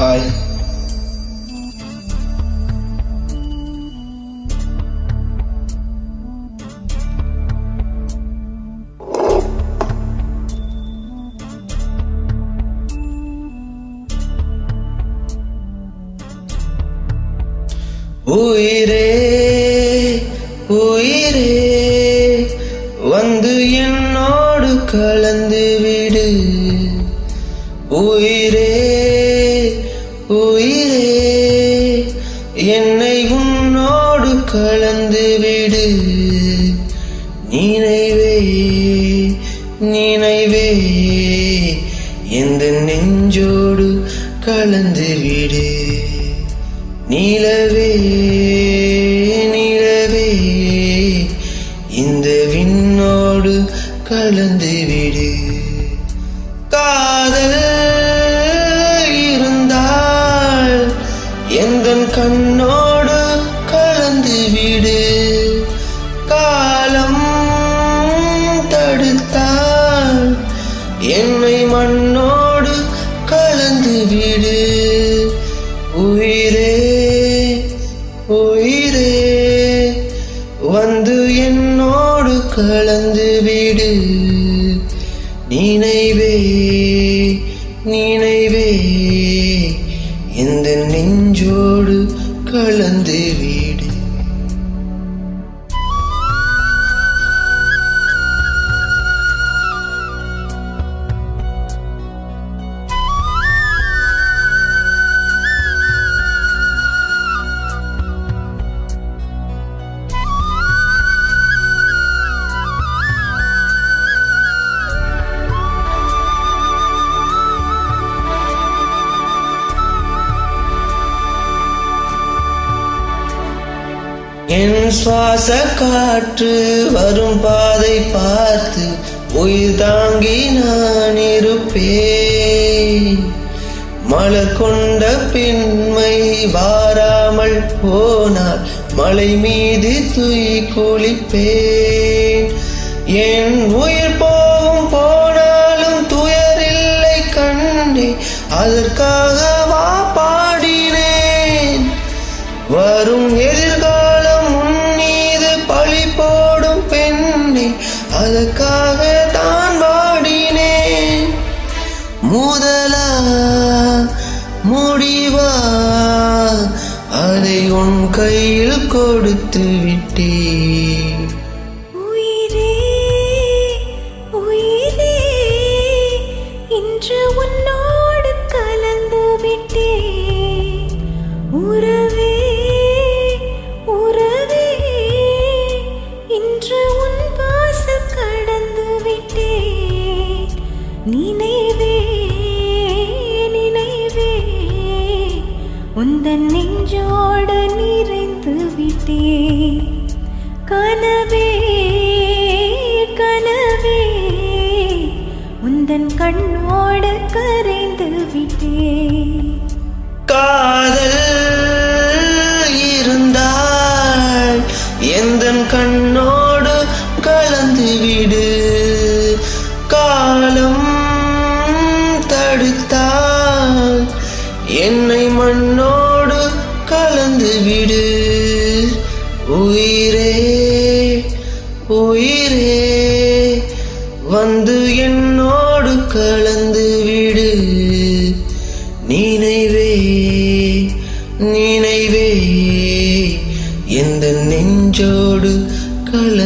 Hi. உயிரே உயிரே வந்து என்னோடு கலந்து விடு. உயிரே உயிரே என்னை உன்னோடு கலந்து விடு. நினைவே நினைவே எந்த நெஞ்சோடு கலந்து விடு. நிலவே நிலவே இந்த விண்ணோடு கலந்து விடு. காதல் இருந்தால் எந்தன் கண்ணோடு கலந்து விடு. காலம் தடுத்தால் என்னை மண்ணோடு கலந்து விடு. உயிரே உயிரே வந்து என்னோடு கலந்து விடு. நினைவே நினைவே இந்த நெஞ்சோடு கலந்து விடு. என் சுவாச காற்று வரும் பாதை பார்த்து உயிர் தாங்கி நான் இருப்பேன். மலர் கொண்ட பெண்மை வாராமல் போனால் மலை மீது துய் குளிப்பேன். என் உயிர் போகும் போனாலும் துயரில்லை கண்டே, அதற்காக வா பாடினேன். வரும் எதிர்காலம் உன்மீது பழி போடும் பெண்ணே, அதற்காக தான் பாடினேன். முதலா முடிவா அதை உன் கையில் கொடுத்து விட்டேன். உயிரே உயிரே இன்று உன்னோடு கலந்து விட்டேன். உறவே உறவே இன்று உன் வாசல் கடந்து விட்டேன். நினைவே நினைவே உந்தன் நெஞ்சோடு நிறைந்து விட்டேன். கனவே கனவே உந்தன் கண்ணோடு கரைந்து விட்டேன். காதல் இருந்தால் எந்தன் கண்ணோடு கலந்து விடு. காலம் தடுத்தால் என்னை மண்ணோடு கலந்து விடு. உயிரே உயிரே வந்து என்னோடு கலந்து விடு. நினைவே நினைவே எந்த நெஞ்சோடு கலந்து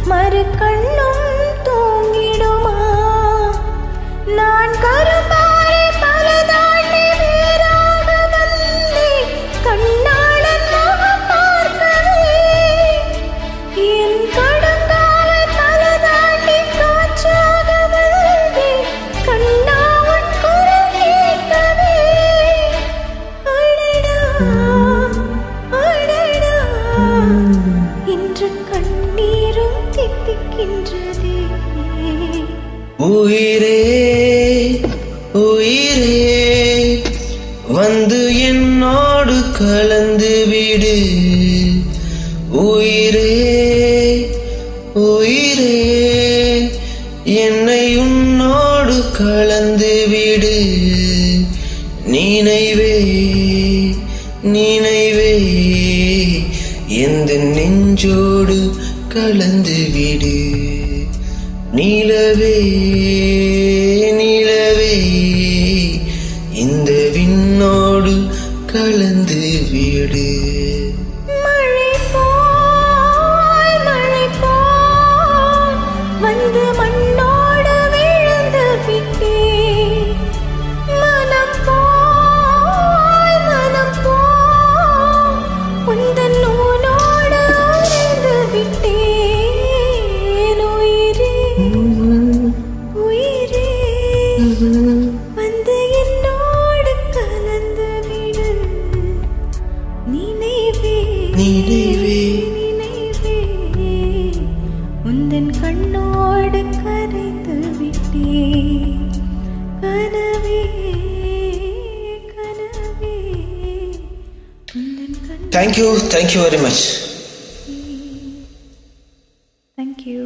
மறு கண்ணும் தூங்கிடுமா? நான் கருப்பாறை பல தாண்டி வேறாக வந்தேன், கண்ணாளன் முகம் பார்க்கவே. என் கடங்காவை பல தாண்டி காற்றாக வந்தேன், கண்ணா உன் குரல் கேட்கவே. அடடா அடடா, இன்று கண்ணீரும் தித்திக்கின்றதே. உயிரே உயிரே வந்து என்னோடு கலந்து விடு. உயிரே உயிரே என்னை உன்னோடு கலந்து விடு. நினைவே நினைவே எந்த நெஞ்சோடு கலந்து விடு. நிலவே நிலவே இந்த விண்ணோடு கலந்து விடு. மழை போல் வந்து மண்ணோடு விழுந்து விட்டேன். மனம் போல் உந்தன் நூலோடு அழிந்து விட்டேன். உயிரே வந்து என்னோடு கலந்து விடு. நினைவே நினைவே நினைவே உந்தன் கண்ணோடு கரைந்து விட்டேன். கனவே கனவே உந்தன் கண். Thank you very much. Thank you.